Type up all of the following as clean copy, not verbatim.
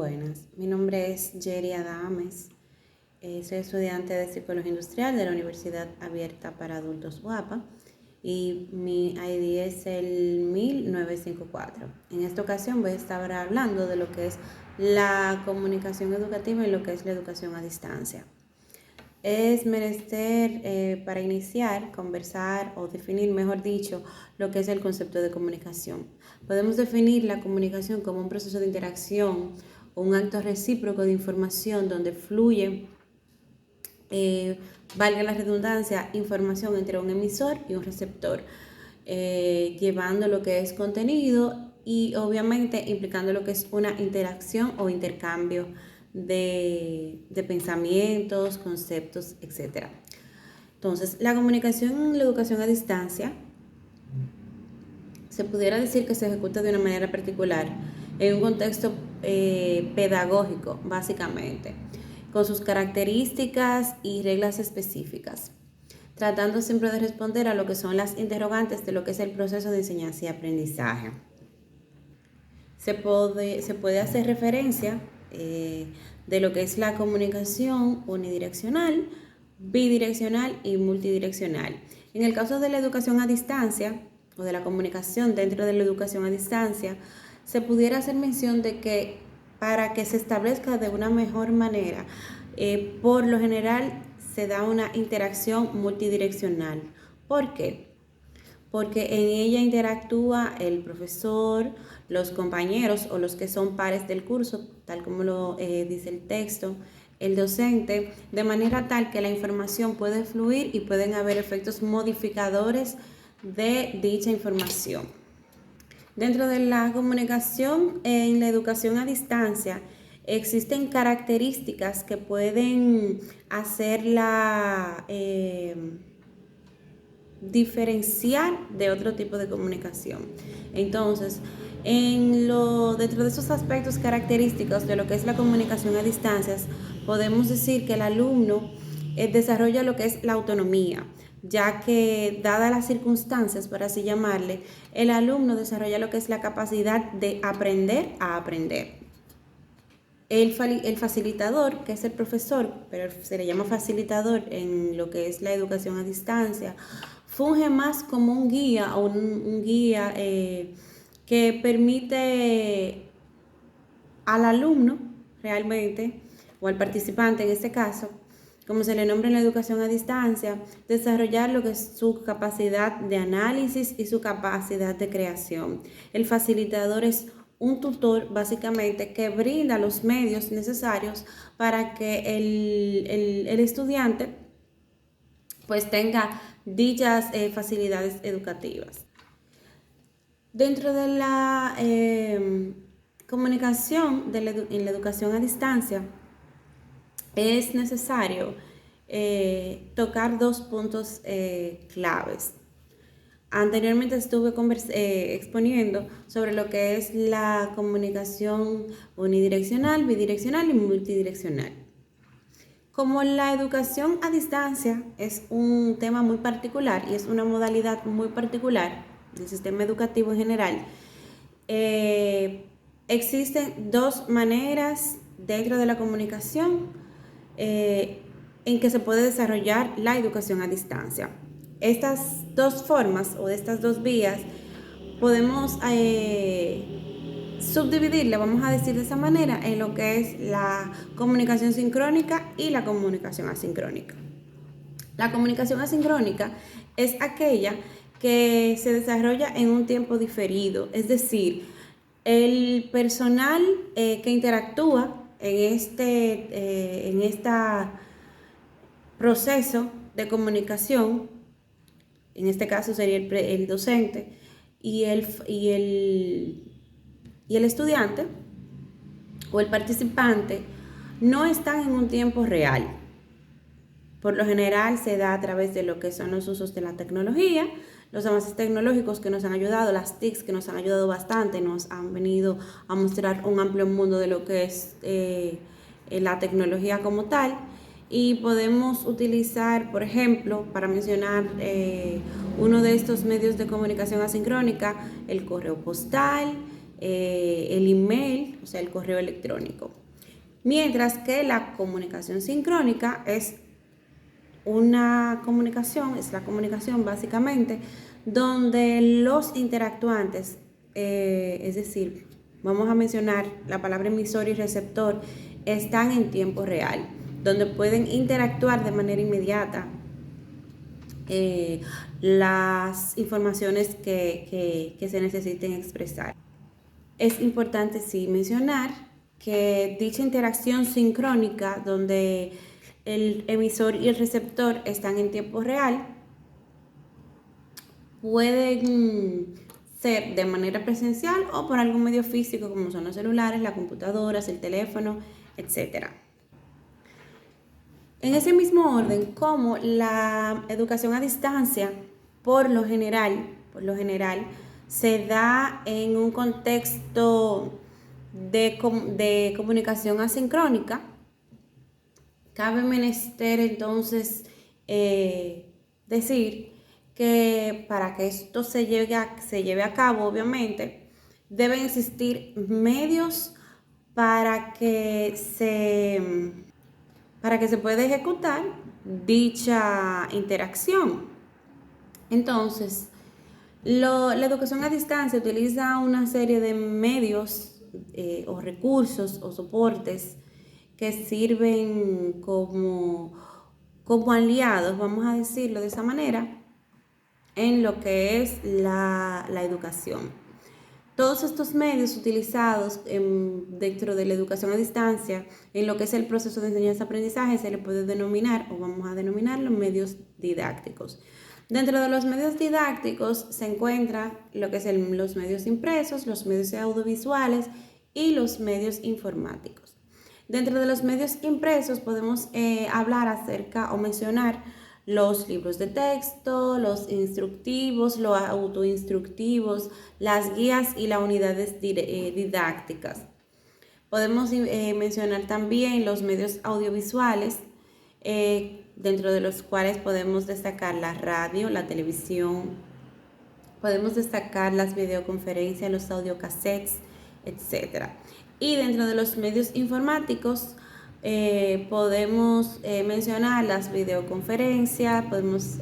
Buenas, mi nombre es Jerry Adames, soy estudiante de Psicología Industrial de la Universidad Abierta para Adultos UAPA y mi ID es el 1954. En esta ocasión voy a estar hablando de lo que es la comunicación educativa y lo que es la educación a distancia. Es menester para iniciar, conversar o definir, mejor dicho, lo que es el concepto de comunicación. Podemos definir la comunicación como un proceso de interacción o un acto recíproco de información donde fluye, valga la redundancia, información entre un emisor y un receptor, llevando lo que es contenido y obviamente implicando lo que es una interacción o intercambio de pensamientos, conceptos, etc. Entonces, la comunicación en la educación a distancia se pudiera decir que se ejecuta de una manera particular en un contexto pedagógico, básicamente, con sus características y reglas específicas, tratando siempre de responder a lo que son las interrogantes de lo que es el proceso de enseñanza y aprendizaje. Se puede hacer referencia de lo que es la comunicación unidireccional, bidireccional y multidireccional. En el caso de la educación a distancia o de la comunicación dentro de la educación a distancia, se pudiera hacer mención de que para que se establezca de una mejor manera, por lo general se da una interacción multidireccional. ¿Por qué? Porque en ella interactúa el profesor, los compañeros o los que son pares del curso, tal como lo dice el texto, el docente, de manera tal que la información puede fluir y pueden haber efectos modificadores de dicha información. Dentro de la comunicación en la educación a distancia, existen características que pueden hacerla diferenciar de otro tipo de comunicación. Entonces, dentro de esos aspectos característicos de lo que es la comunicación a distancias, podemos decir que el alumno desarrolla lo que es la autonomía, ya que dadas las circunstancias, por así llamarle, el alumno desarrolla lo que es la capacidad de aprender a aprender. El facilitador, que es el profesor, pero se le llama facilitador en lo que es la educación a distancia, funge más como un guía o un guía que permite al alumno realmente, o al participante en este caso, como se le nombra en la educación a distancia, desarrollar lo que es su capacidad de análisis y su capacidad de creación. El facilitador es un tutor básicamente que brinda los medios necesarios para que el estudiante pues tenga dichas facilidades educativas. Dentro de la comunicación en la educación a distancia, es necesario tocar dos puntos claves. Anteriormente estuve exponiendo sobre lo que es la comunicación unidireccional, bidireccional y multidireccional. Como la educación a distancia es un tema muy particular y es una modalidad muy particular del sistema educativo en general, existen dos maneras dentro de la comunicación en que se puede desarrollar la educación a distancia. Estas dos formas o estas dos vías podemos subdividirla, vamos a decir de esa manera, en lo que es la comunicación sincrónica y la comunicación asincrónica. La comunicación asincrónica es aquella que se desarrolla en un tiempo diferido, es decir, el personal que interactúa en este proceso de comunicación, en este caso sería el docente y el estudiante o el participante, no están en un tiempo real. Por lo general se da a través de lo que son los usos de la tecnología, los avances tecnológicos que nos han ayudado, las TICs que nos han ayudado bastante, nos han venido a mostrar un amplio mundo de lo que es la tecnología como tal. Y podemos utilizar, por ejemplo, para mencionar uno de estos medios de comunicación asincrónica, el correo postal, el email, o sea, el correo electrónico. Mientras que la comunicación sincrónica es la comunicación básicamente donde los interactuantes, es decir, vamos a mencionar la palabra emisor y receptor, están en tiempo real, donde pueden interactuar de manera inmediata las informaciones que se necesiten expresar. Es importante sí mencionar que dicha interacción sincrónica, donde el emisor y el receptor están en tiempo real, pueden ser de manera presencial o por algún medio físico como son los celulares, las computadoras, el teléfono, etc. En ese mismo orden, como la educación a distancia, por lo general, se da en un contexto de comunicación asincrónica, cabe menester entonces decir que para que esto se lleve a cabo, obviamente, deben existir medios para que se pueda ejecutar dicha interacción. Entonces, la educación a distancia utiliza una serie de medios o recursos o soportes que sirven como aliados, vamos a decirlo de esa manera, en lo que es la educación. Todos estos medios utilizados dentro de la educación a distancia, en lo que es el proceso de enseñanza-aprendizaje, se le puede denominar, o vamos a denominarlo, medios didácticos. Dentro de los medios didácticos se encuentran lo que son los medios impresos, los medios audiovisuales y los medios informáticos. Dentro de los medios impresos podemos hablar acerca o mencionar los libros de texto, los instructivos, los autoinstructivos, las guías y las unidades didácticas. Podemos mencionar también los medios audiovisuales, dentro de los cuales podemos destacar la radio, la televisión, podemos destacar las videoconferencias, los audiocassettes, etc. Y dentro de los medios informáticos podemos mencionar las videoconferencias, podemos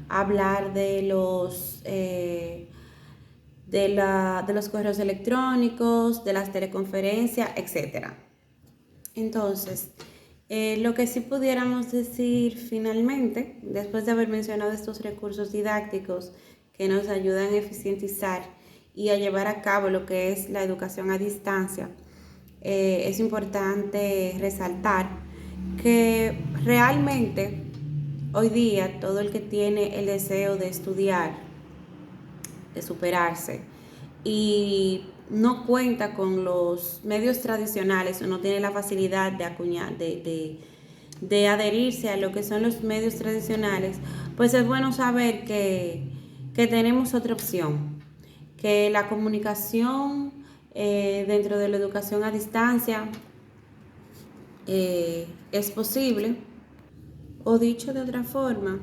hablar de los correos electrónicos, de las teleconferencias, etc. Entonces, lo que sí pudiéramos decir finalmente, después de haber mencionado estos recursos didácticos que nos ayudan a eficientizar y a llevar a cabo lo que es la educación a distancia, es importante resaltar que realmente hoy día todo el que tiene el deseo de estudiar, de superarse y no cuenta con los medios tradicionales o no tiene la facilidad de adherirse a lo que son los medios tradicionales, pues es bueno saber que tenemos otra opción, que la comunicación dentro de la educación a distancia es posible, o dicho de otra forma,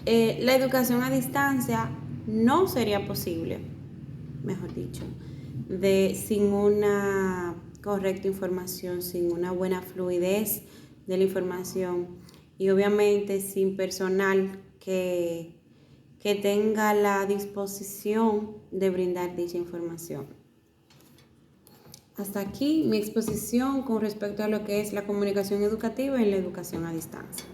la educación a distancia no sería posible, mejor dicho, sin una correcta información, sin una buena fluidez de la información y obviamente sin personal que tenga la disposición de brindar dicha información. Hasta aquí mi exposición con respecto a lo que es la comunicación educativa en la educación a distancia.